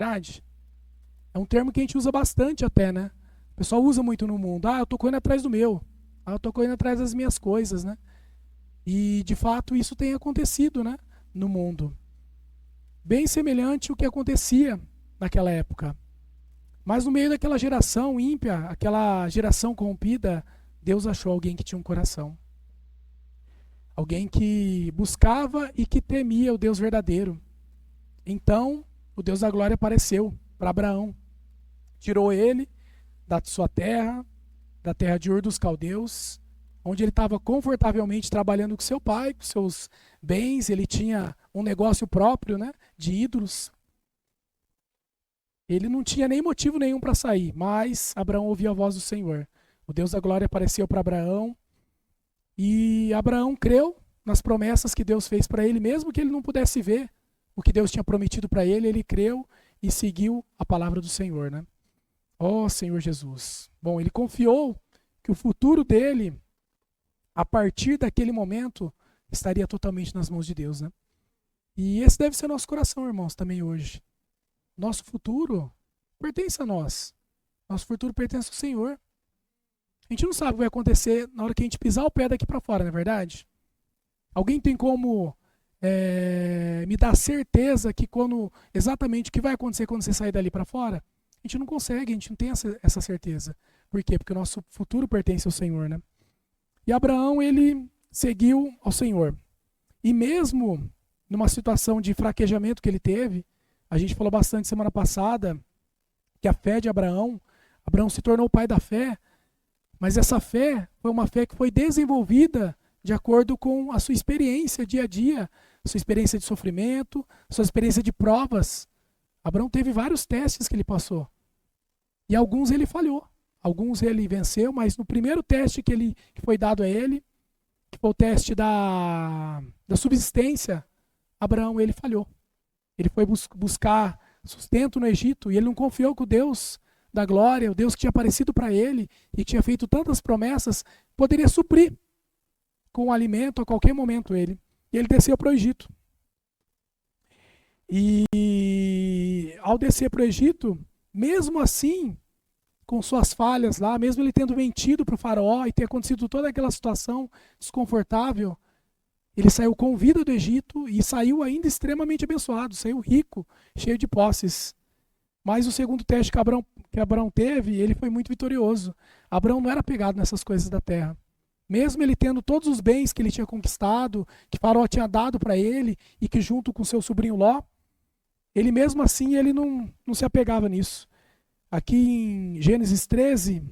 Verdade? É um termo que a gente usa bastante até, né? O pessoal usa muito no mundo. Ah, eu tô correndo atrás do meu. Ah, eu tô correndo atrás das minhas coisas, né? E, de fato, isso tem acontecido, né? No mundo. Bem semelhante ao que acontecia naquela época. Mas no meio daquela geração ímpia, aquela geração corrompida, Deus achou alguém que tinha um coração. Alguém que buscava e que temia o Deus verdadeiro. Então, o Deus da glória apareceu para Abraão. Tirou ele da sua terra, da terra de Ur dos Caldeus, onde ele estava confortavelmente trabalhando com seu pai, com seus bens, ele tinha um negócio próprio, né, de ídolos. Ele não tinha nem motivo nenhum para sair, mas Abraão ouviu a voz do Senhor. O Deus da glória apareceu para Abraão e Abraão creu nas promessas que Deus fez para ele, mesmo que ele não pudesse ver o que Deus tinha prometido para ele, ele creu e seguiu a palavra do Senhor, né? Ó Senhor Jesus. Bom, ele confiou que o futuro dele, a partir daquele momento, estaria totalmente nas mãos de Deus, né? E esse deve ser nosso coração, irmãos, também hoje. Nosso futuro pertence a nós. Nosso futuro pertence ao Senhor. A gente não sabe o que vai acontecer na hora que a gente pisar o pé daqui para fora, não é verdade? Alguém tem como me dar certeza que exatamente o que vai acontecer quando você sair dali para fora? A gente não consegue, a gente não tem essa certeza. Por quê? Porque o nosso futuro pertence ao Senhor, né? E Abraão, ele seguiu ao Senhor. E mesmo numa situação de fraquejamento que ele teve, a gente falou bastante semana passada que a fé de Abraão se tornou o pai da fé, mas essa fé foi uma fé que foi desenvolvida de acordo com a sua experiência dia a dia, sua experiência de sofrimento, sua experiência de provas. Abraão teve vários testes que ele passou. E alguns ele falhou. Alguns ele venceu, mas no primeiro teste que foi dado a ele, que foi o teste da subsistência, Abraão ele falhou. Ele foi buscar sustento no Egito e ele não confiou que o Deus da glória, o Deus que tinha aparecido para ele e tinha feito tantas promessas, poderia suprir com o alimento a qualquer momento ele. E ele desceu para o Egito. E ao descer para o Egito, mesmo assim, com suas falhas lá, mesmo ele tendo mentido para o faraó e ter acontecido toda aquela situação desconfortável, ele saiu com vida do Egito e saiu ainda extremamente abençoado, saiu rico, cheio de posses. Mas o segundo teste que Abraão teve, ele foi muito vitorioso. Abraão não era pegado nessas coisas da terra. Mesmo ele tendo todos os bens que ele tinha conquistado, que Faraó tinha dado para ele, e que junto com seu sobrinho Ló, ele mesmo assim ele não se apegava nisso. Aqui em Gênesis 13,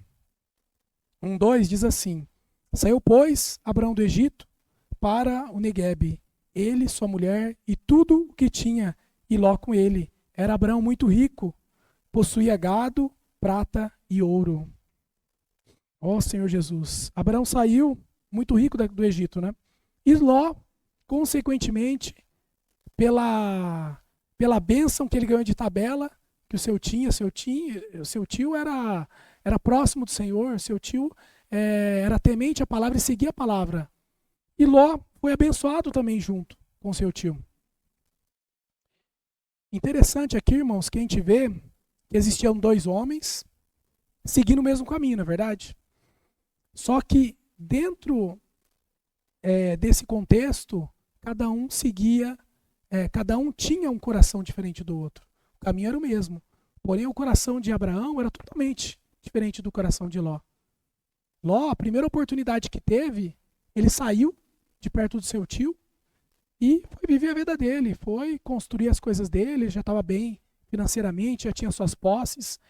1:2 diz assim: Saiu, pois, Abraão do Egito para o Neguebe, ele, sua mulher e tudo o que tinha, e Ló com ele. Era Abraão muito rico, possuía gado, prata e ouro. Ó Senhor Jesus. Abraão saiu muito rico do Egito, né? E Ló, consequentemente, pela bênção que ele ganhou de tabela, que o seu tio era próximo do Senhor, seu tio era temente à palavra e seguia a palavra. E Ló foi abençoado também junto com seu tio. Interessante aqui, irmãos, que a gente vê que existiam dois homens seguindo o mesmo caminho, não é verdade? Só que dentro desse contexto, cada um tinha um coração diferente do outro. O caminho era o mesmo. Porém, o coração de Abraão era totalmente diferente do coração de Ló. Ló, a primeira oportunidade que teve, ele saiu de perto do seu tio e foi viver a vida dele, foi construir as coisas dele, já estava bem financeiramente, já tinha suas posses,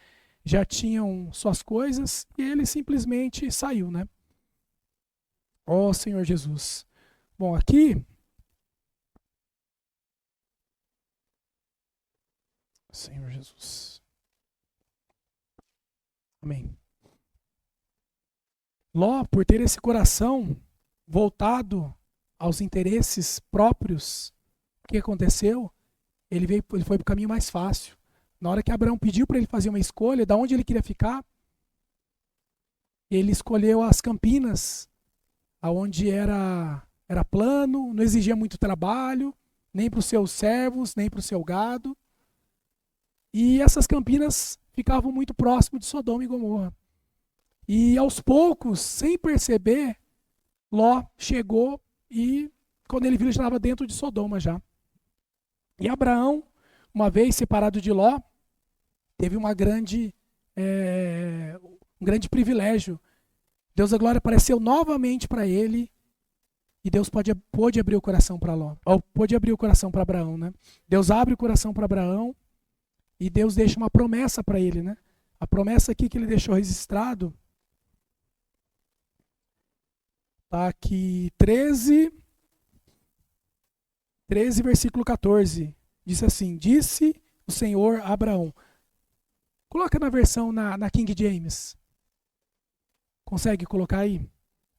já tinham suas coisas, e ele simplesmente saiu, né? Ó Senhor Jesus. Bom, aqui, Senhor Jesus. Amém. Ló, por ter esse coração voltado aos interesses próprios, o que aconteceu? Ele foi para o caminho mais fácil. Na hora que Abraão pediu para ele fazer uma escolha, de onde ele queria ficar, ele escolheu as campinas, aonde era plano, não exigia muito trabalho, nem para os seus servos, nem para o seu gado. E essas campinas ficavam muito próximo de Sodoma e Gomorra. E aos poucos, sem perceber, Ló chegou e quando ele viu, ele estava dentro de Sodoma já. E Abraão, uma vez separado de Ló, teve um grande privilégio. Deus da glória apareceu novamente para ele e Deus pôde abrir o coração para Ló, ou pôde abrir o coração para Abraão, né? Deus abre o coração para Abraão e Deus deixa uma promessa para ele, né? A promessa aqui que ele deixou registrado está aqui 13, versículo 14. Diz assim: disse o Senhor a Abraão. Coloca na versão na King James. Consegue colocar aí?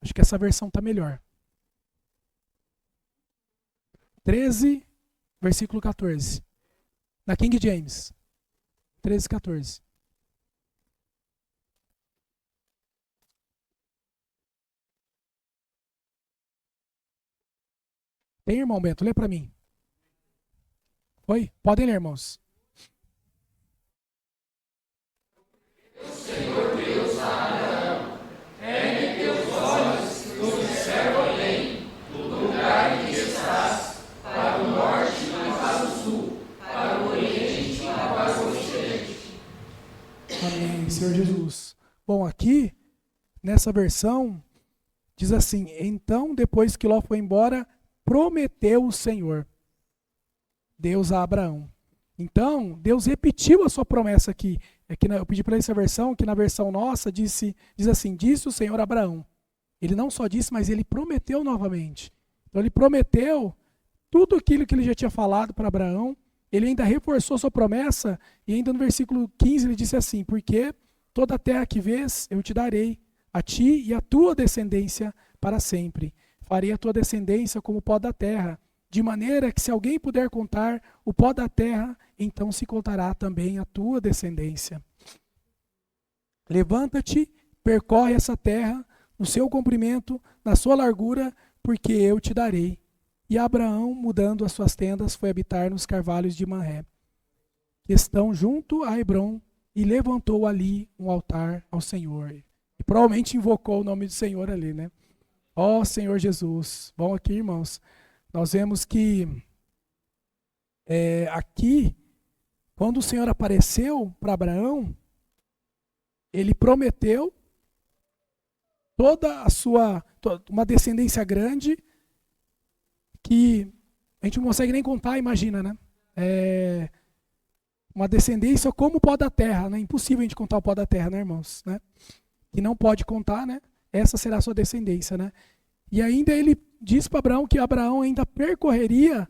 Acho que essa versão está melhor. 13, versículo 14. Na King James. 13, 14. Tem, irmão Bento? Lê para mim. Oi? Podem ler, irmãos. O Senhor Deus a Abraão, ergue teus olhos e observa além, do lugar em que estás, para o norte e para o sul, para o oriente e para o ocidente. Amém, Senhor Jesus. Bom, aqui, nessa versão, diz assim: então, depois que Ló foi embora, prometeu o Senhor, Deus a Abraão. Então, Deus repetiu a sua promessa aqui. Eu pedi para essa versão, que na versão nossa diz assim: disse o Senhor a Abraão. Ele não só disse, mas ele prometeu novamente. Então ele prometeu tudo aquilo que ele já tinha falado para Abraão. Ele ainda reforçou sua promessa e ainda no versículo 15 ele disse assim: porque toda a terra que vês eu te darei, a ti e a tua descendência para sempre. Farei a tua descendência como o pó da terra, de maneira que se alguém puder contar o pó da terra, então se contará também a tua descendência. Levanta-te, percorre essa terra, no seu comprimento, na sua largura, porque eu te darei. E Abraão, mudando as suas tendas, foi habitar nos carvalhos de Manré, que estão junto a Hebrom, e levantou ali um altar ao Senhor. E provavelmente invocou o nome do Senhor ali, né? Ó Senhor Jesus. Bom, aqui, irmãos, nós vemos que aqui, quando o Senhor apareceu para Abraão, ele prometeu uma descendência grande que a gente não consegue nem contar, imagina, né? Uma descendência como o pó da terra, né? Impossível a gente contar o pó da terra, né, irmãos? Né? Que não pode contar, né? Essa será a sua descendência, né? E ainda ele diz para Abraão que Abraão ainda percorreria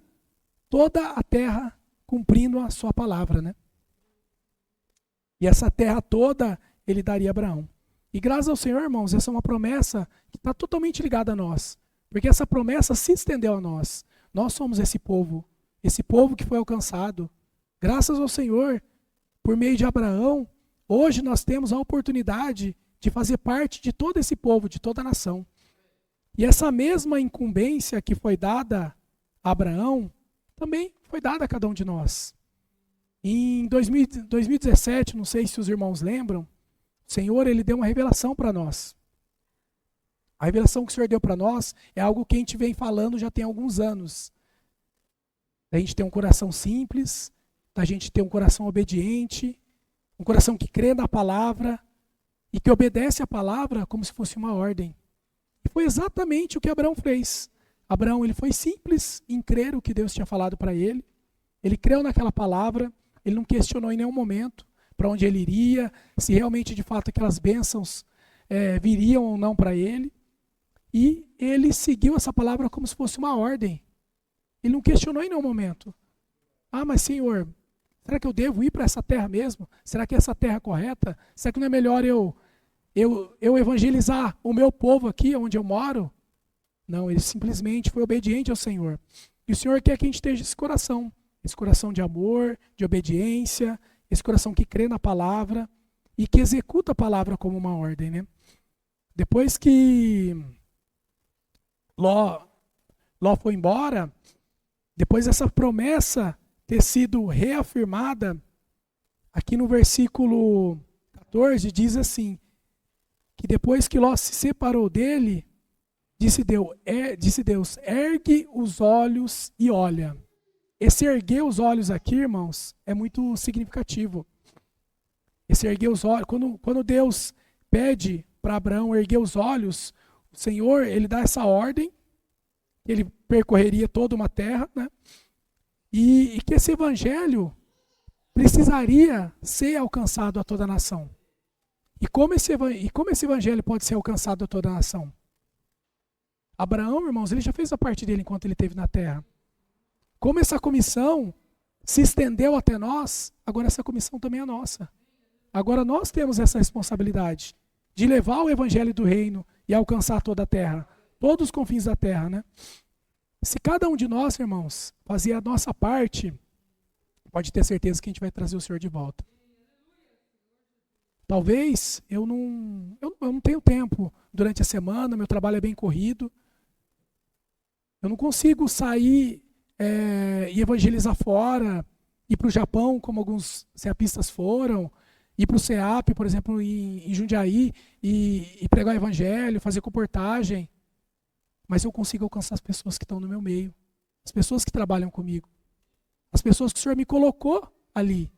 toda a terra cumprindo a sua palavra, né? E essa terra toda ele daria a Abraão. E graças ao Senhor, irmãos, essa é uma promessa que está totalmente ligada a nós. Porque essa promessa se estendeu a nós. Nós somos esse povo que foi alcançado. Graças ao Senhor, por meio de Abraão, hoje nós temos a oportunidade de fazer parte de todo esse povo, de toda a nação. E essa mesma incumbência que foi dada a Abraão, também foi dada a cada um de nós. Em 2017, não sei se os irmãos lembram, o Senhor ele deu uma revelação para nós. A revelação que o Senhor deu para nós é algo que a gente vem falando já tem alguns anos. A gente tem um coração simples, a gente tem um coração obediente, um coração que crê na palavra e que obedece a palavra como se fosse uma ordem. E foi exatamente o que Abraão fez. Abraão ele foi simples em crer o que Deus tinha falado para ele. Ele creu naquela palavra, ele não questionou em nenhum momento para onde ele iria, se realmente de fato aquelas bênçãos viriam ou não para ele. E ele seguiu essa palavra como se fosse uma ordem. Ele não questionou em nenhum momento. Ah, mas Senhor, será que eu devo ir para essa terra mesmo? Será que essa terra é correta? Será que não é melhor eu evangelizar o meu povo aqui onde eu moro? Não, ele simplesmente foi obediente ao Senhor. E o Senhor quer que a gente esteja esse coração de amor, de obediência, esse coração que crê na palavra e que executa a palavra como uma ordem, né? Depois que Ló foi embora, depois dessa promessa ter sido reafirmada, Aqui no versículo 14 diz assim, que depois que Ló se separou dele, disse Deus, ergue os olhos e olha. Esse erguer os olhos aqui, irmãos, é muito significativo. Esse erguer os olhos, quando Deus pede para Abraão erguer os olhos, o Senhor, ele dá essa ordem, ele percorreria toda uma terra, né? E que esse evangelho precisaria ser alcançado a toda a nação. E como esse evangelho pode ser alcançado a toda a nação? Abraão, irmãos, ele já fez a parte dele enquanto ele esteve na terra. Como essa comissão se estendeu até nós, agora essa comissão também é nossa. Agora nós temos essa responsabilidade de levar o evangelho do reino e alcançar toda a terra, todos os confins da terra, né? Se cada um de nós, irmãos, fazia a nossa parte, pode ter certeza que a gente vai trazer o Senhor de volta. Talvez eu não tenho tempo durante a semana, meu trabalho é bem corrido. Eu não consigo sair e evangelizar fora, ir para o Japão, como alguns ceapistas foram, ir para o CEAP, por exemplo, em Jundiaí, e pregar o evangelho, fazer comportagem. Mas eu consigo alcançar as pessoas que estão no meu meio, as pessoas que trabalham comigo, as pessoas que o Senhor me colocou ali.